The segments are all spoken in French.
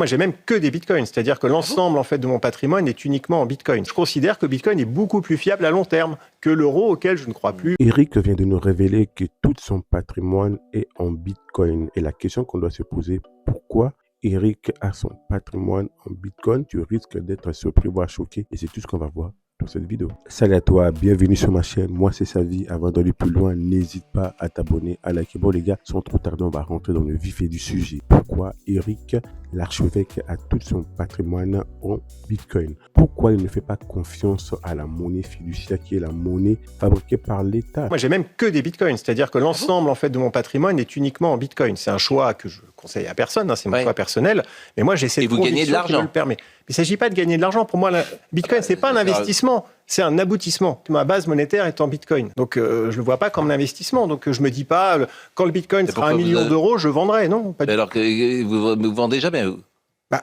Moi, j'ai même que des bitcoins, c'est-à-dire que l'ensemble en fait de mon patrimoine est uniquement en bitcoin. Je considère que bitcoin est beaucoup plus fiable à long terme que l'euro auquel je ne crois plus. Eric vient de nous révéler que tout son patrimoine est en bitcoin. Et la question qu'on doit se poser, pourquoi Eric a son patrimoine en bitcoin? Tu risques d'être surpris, voire choqué. Et c'est tout ce qu'on va voir dans cette vidéo. Salut à toi, bienvenue sur ma chaîne. Moi, c'est Savi. Avant d'aller plus loin, n'hésite pas à t'abonner, à liker. Bon, les gars, sans trop tarder, on va rentrer dans le vif du sujet. Pourquoi Eric, l'archevêque, a tout son patrimoine en bitcoin? Pourquoi il ne fait pas confiance à la monnaie fiduciaire qui est la monnaie fabriquée par l'État? Moi, j'ai même que des bitcoins, c'est-à-dire que l'ensemble en fait de mon patrimoine est uniquement en bitcoin. C'est un choix que je conseille à personne, c'est mon choix personnel. Mais moi, j'ai cette conviction qui me le permet. Il ne s'agit pas de gagner de l'argent. Pour moi, bitcoin, c'est pas un investissement, c'est un aboutissement. Ma base monétaire est en bitcoin. Donc, je ne le vois pas comme un investissement. Donc, je ne me dis pas, quand le bitcoin sera 1 million d'euros, je vendrai. Non, pas du tout. Alors que vous ne vendez jamais.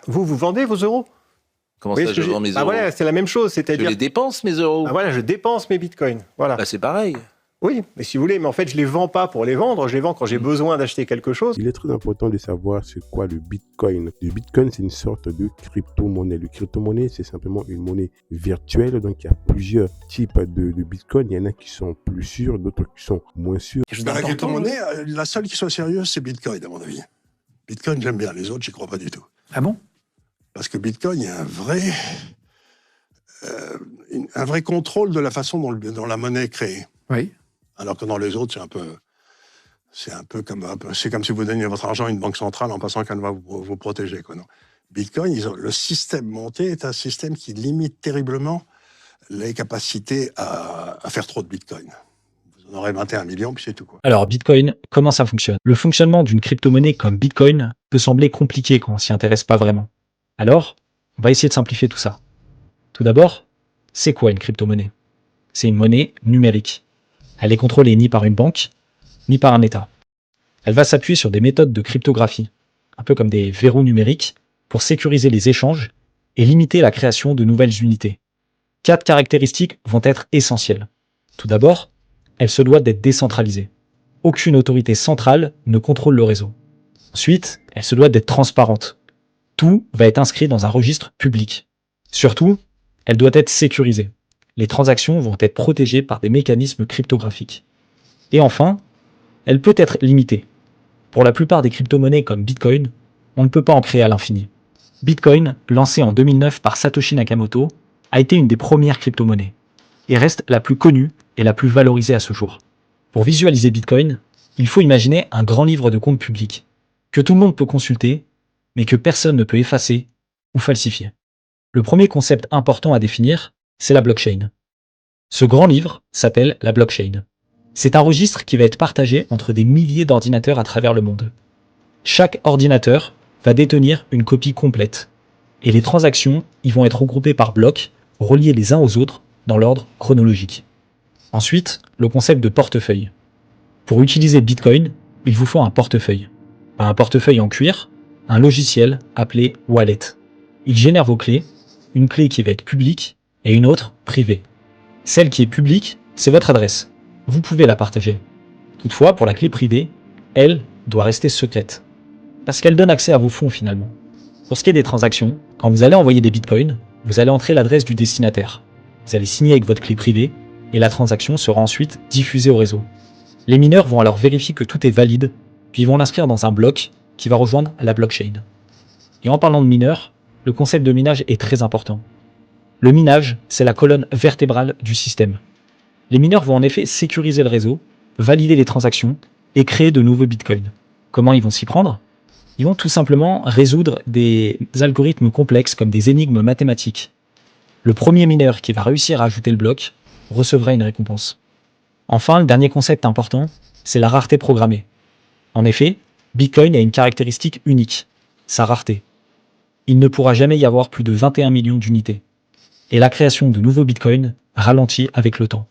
Vous vendez vos euros? Comment ça, je vends mes euros? Voilà, c'est la même chose. C'est-à-dire, je les dépense, mes euros. Voilà, je dépense mes bitcoins. Voilà. C'est pareil. Oui, mais si vous voulez, mais en fait, je les vends pas pour les vendre, je les vends quand j'ai besoin d'acheter quelque chose. Il est très important de savoir c'est quoi le bitcoin. Le bitcoin, c'est une sorte de crypto-monnaie. Le crypto-monnaie, c'est simplement une monnaie virtuelle. Donc, il y a plusieurs types de bitcoin. Il y en a qui sont plus sûrs, d'autres qui sont moins sûrs. Dans la crypto-monnaie, la seule qui soit sérieuse, c'est Bitcoin, à mon avis. Bitcoin, j'aime bien. Les autres, j'y crois pas du tout. Ah bon? Parce que Bitcoin, il y a un vrai contrôle de la façon dont la monnaie est créée. Oui. Alors que dans les autres, c'est comme si vous donniez votre argent à une banque centrale en pensant qu'elle va vous protéger, quoi. Non. Bitcoin, le système monté est un système qui limite terriblement les capacités à faire trop de Bitcoin. Vous en aurez 21 millions, puis c'est tout, quoi. Alors, Bitcoin, comment ça fonctionne? Le fonctionnement d'une crypto-monnaie comme Bitcoin peut sembler compliqué quand on s'y intéresse pas vraiment. Alors, on va essayer de simplifier tout ça. Tout d'abord, c'est quoi une crypto-monnaie? C'est une monnaie numérique. Elle est contrôlée ni par une banque, ni par un État. Elle va s'appuyer sur des méthodes de cryptographie, un peu comme des verrous numériques, pour sécuriser les échanges et limiter la création de nouvelles unités. 4 caractéristiques vont être essentielles. Tout d'abord, elle se doit d'être décentralisée. Aucune autorité centrale ne contrôle le réseau. Ensuite, elle se doit d'être transparente. Tout va être inscrit dans un registre public. Surtout, elle doit être sécurisée. Les transactions vont être protégées par des mécanismes cryptographiques. Et enfin, elle peut être limitée. Pour la plupart des crypto-monnaies comme Bitcoin, on ne peut pas en créer à l'infini. Bitcoin, lancé en 2009 par Satoshi Nakamoto, a été une des premières crypto-monnaies et reste la plus connue et la plus valorisée à ce jour. Pour visualiser Bitcoin, il faut imaginer un grand livre de compte public que tout le monde peut consulter, mais que personne ne peut effacer ou falsifier. Le premier concept important à définir, c'est la blockchain. Ce grand livre s'appelle la blockchain. C'est un registre qui va être partagé entre des milliers d'ordinateurs à travers le monde. Chaque ordinateur va détenir une copie complète, et les transactions y vont être regroupées par blocs, reliés les uns aux autres dans l'ordre chronologique. Ensuite, le concept de portefeuille. Pour utiliser Bitcoin, il vous faut un portefeuille. Pas un portefeuille en cuir, un logiciel appelé wallet. Il génère vos clés, une clé qui va être publique et une autre privée. Celle qui est publique, c'est votre adresse. Vous pouvez la partager. Toutefois, pour la clé privée, elle doit rester secrète. Parce qu'elle donne accès à vos fonds finalement. Pour ce qui est des transactions, quand vous allez envoyer des bitcoins, vous allez entrer l'adresse du destinataire. Vous allez signer avec votre clé privée et la transaction sera ensuite diffusée au réseau. Les mineurs vont alors vérifier que tout est valide, puis ils vont l'inscrire dans un bloc qui va rejoindre la blockchain. Et en parlant de mineurs, le concept de minage est très important. Le minage, c'est la colonne vertébrale du système. Les mineurs vont en effet sécuriser le réseau, valider les transactions et créer de nouveaux bitcoins. Comment ils vont s'y prendre? Ils vont tout simplement résoudre des algorithmes complexes comme des énigmes mathématiques. Le premier mineur qui va réussir à ajouter le bloc recevra une récompense. Enfin, le dernier concept important, c'est la rareté programmée. En effet, Bitcoin a une caractéristique unique, sa rareté. Il ne pourra jamais y avoir plus de 21 millions d'unités. Et la création de nouveaux bitcoins ralentit avec le temps.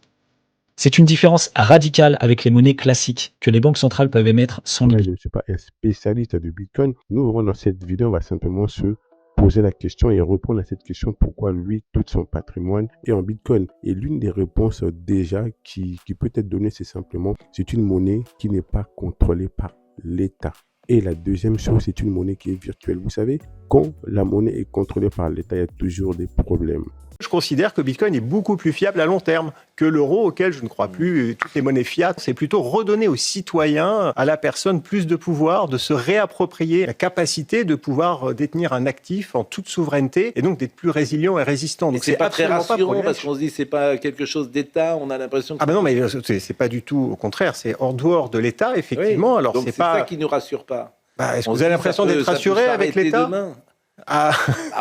C'est une différence radicale avec les monnaies classiques que les banques centrales peuvent émettre sans limite. Je ne suis pas un spécialiste de Bitcoin. Nous, dans cette vidéo, on va simplement se poser la question et répondre à cette question pourquoi lui, tout son patrimoine est en Bitcoin. Et l'une des réponses déjà qui peut être donnée, c'est simplement c'est une monnaie qui n'est pas contrôlée par l'État. Et la deuxième chose, c'est une monnaie qui est virtuelle. Vous savez, quand la monnaie est contrôlée par l'État, il y a toujours des problèmes. Je considère que Bitcoin est beaucoup plus fiable à long terme que l'euro, auquel je ne crois plus. Toutes les monnaies fiat, c'est plutôt redonner aux citoyens, à la personne, plus de pouvoir, de se réapproprier la capacité de pouvoir détenir un actif en toute souveraineté et donc d'être plus résilient et résistant. Donc c'est pas très rassurant parce qu'on se dit c'est pas quelque chose d'État, on a l'impression que... Ah ben non, mais c'est pas du tout au contraire, c'est hors dehors de l'État, effectivement. Oui, alors donc c'est ça qui nous rassure pas. Est-ce que vous avez l'impression d'être rassuré avec l'État ?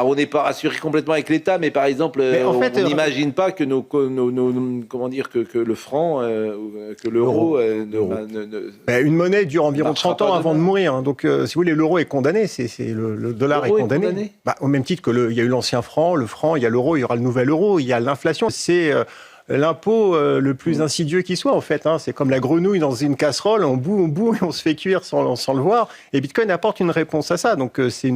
On n'est pas rassuré complètement avec l'État, mais par exemple, on n'imagine pas que que le franc, que l'euro... une monnaie dure environ 30 ans avant de mourir. Donc, si vous voulez, l'euro est condamné. Le dollar est condamné. Au même titre qu'il y a eu l'ancien franc, le franc, il y a l'euro, il y aura le nouvel euro, il y a l'inflation. C'est... l'impôt le plus insidieux qui soit, en fait. C'est comme la grenouille dans une casserole, on bout et on se fait cuire sans le voir. Et Bitcoin apporte une réponse à ça. Donc, c'est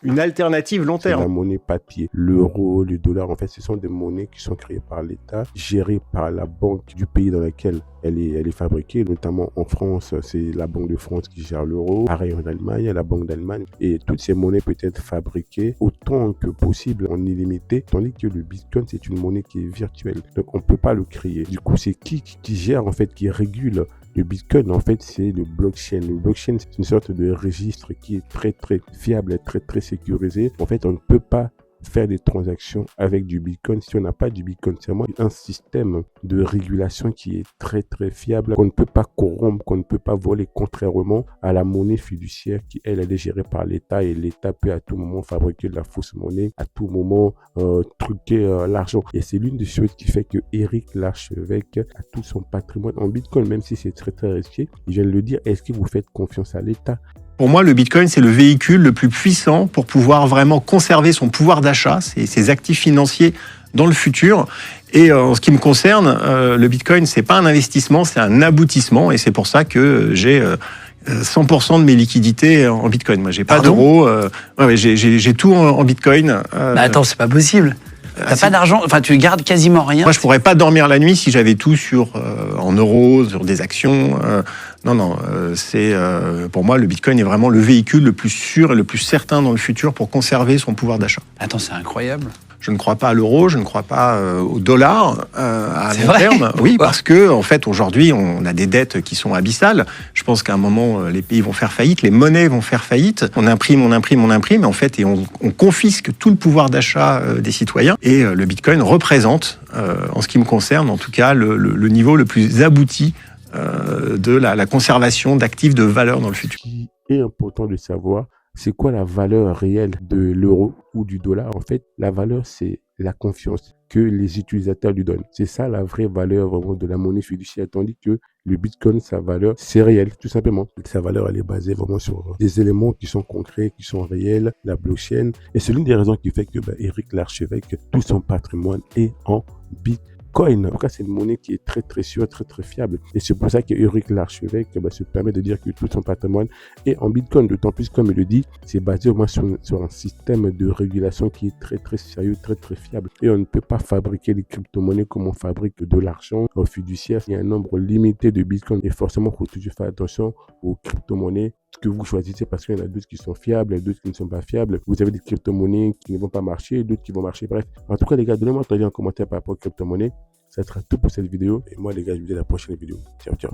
une alternative long terme. C'est la monnaie papier. L'euro, le dollar, en fait, ce sont des monnaies qui sont créées par l'État, gérées par la banque du pays dans lequel elle est fabriquée. Notamment en France, c'est la Banque de France qui gère l'euro. Pareil en Allemagne, la Banque d'Allemagne. Et toutes ces monnaies peuvent être fabriquées autant que possible en illimité. Tandis que le Bitcoin, c'est une monnaie qui est virtuelle. Donc, on ne peut pas le créer. Du coup, c'est qui gère, en fait, qui régule le Bitcoin, en fait, c'est le blockchain. Le blockchain, c'est une sorte de registre qui est très, très fiable et très, très sécurisé. En fait, on ne peut pas faire des transactions avec du Bitcoin si on n'a pas du Bitcoin. C'est vraiment un système de régulation qui est très, très fiable, qu'on ne peut pas corrompre, qu'on ne peut pas voler, contrairement à la monnaie fiduciaire qui, elle est gérée par l'État et l'État peut à tout moment fabriquer de la fausse monnaie, à tout moment truquer l'argent. Et c'est l'une des choses qui fait que Éric Larchevêque a tout son patrimoine en Bitcoin, même si c'est très, très risqué. Je viens de le dire, est-ce que vous faites confiance à l'État ? Pour moi, le Bitcoin, c'est le véhicule le plus puissant pour pouvoir vraiment conserver son pouvoir d'achat, ses actifs financiers dans le futur. Et en ce qui me concerne, le Bitcoin, c'est pas un investissement, c'est un aboutissement. Et c'est pour ça que j'ai 100% de mes liquidités en Bitcoin. Moi, j'ai pas d'euros. J'ai tout en Bitcoin. Mais attends, c'est pas possible. T'as pas d'argent, enfin tu gardes quasiment rien. Moi, je pourrais pas dormir la nuit si j'avais tout en euros, sur des actions. C'est pour moi le Bitcoin est vraiment le véhicule le plus sûr et le plus certain dans le futur pour conserver son pouvoir d'achat. Attends, c'est incroyable. Je ne crois pas à l'euro, je ne crois pas au dollar à long terme. Oui, ouais. Parce que en fait aujourd'hui on a des dettes qui sont abyssales. Je pense qu'à un moment les pays vont faire faillite, les monnaies vont faire faillite. On imprime, en fait, et on confisque tout le pouvoir d'achat des citoyens. Et le Bitcoin représente, en ce qui me concerne, en tout cas, le niveau le plus abouti de la conservation d'actifs de valeur dans le futur. Ce qui est important de savoir, c'est quoi la valeur réelle de l'euro ou du dollar? En fait, la valeur, c'est la confiance que les utilisateurs lui donnent. C'est ça la vraie valeur vraiment de la monnaie fiduciaire, tandis que le Bitcoin, sa valeur, c'est réel, tout simplement. Sa valeur, elle est basée vraiment sur des éléments qui sont concrets, qui sont réels, la blockchain. Et c'est l'une des raisons qui fait que Éric Larchevêque, tout son patrimoine est en Bitcoin. En tout cas, c'est une monnaie qui est très, très sûre, très, très fiable. Et c'est pour ça qu'Éric Larchevêque se permet de dire que tout son patrimoine est en Bitcoin. D'autant plus, comme il le dit, c'est basé au moins sur un système de régulation qui est très, très sérieux, très, très fiable. Et on ne peut pas fabriquer des crypto-monnaies comme on fabrique de l'argent fiduciaire. Il y a un nombre limité de Bitcoin. Et forcément, il faut toujours faire attention aux crypto-monnaies que vous choisissez parce qu'il y en a d'autres qui sont fiables et d'autres qui ne sont pas fiables. Vous avez des crypto-monnaies qui ne vont pas marcher, d'autres qui vont marcher. Bref, en tout cas, les gars, donnez-moi votre avis en commentaire par rapport aux crypto-monnaies. Ça sera tout pour cette vidéo. Et moi, les gars, je vous dis à la prochaine vidéo. Ciao, ciao.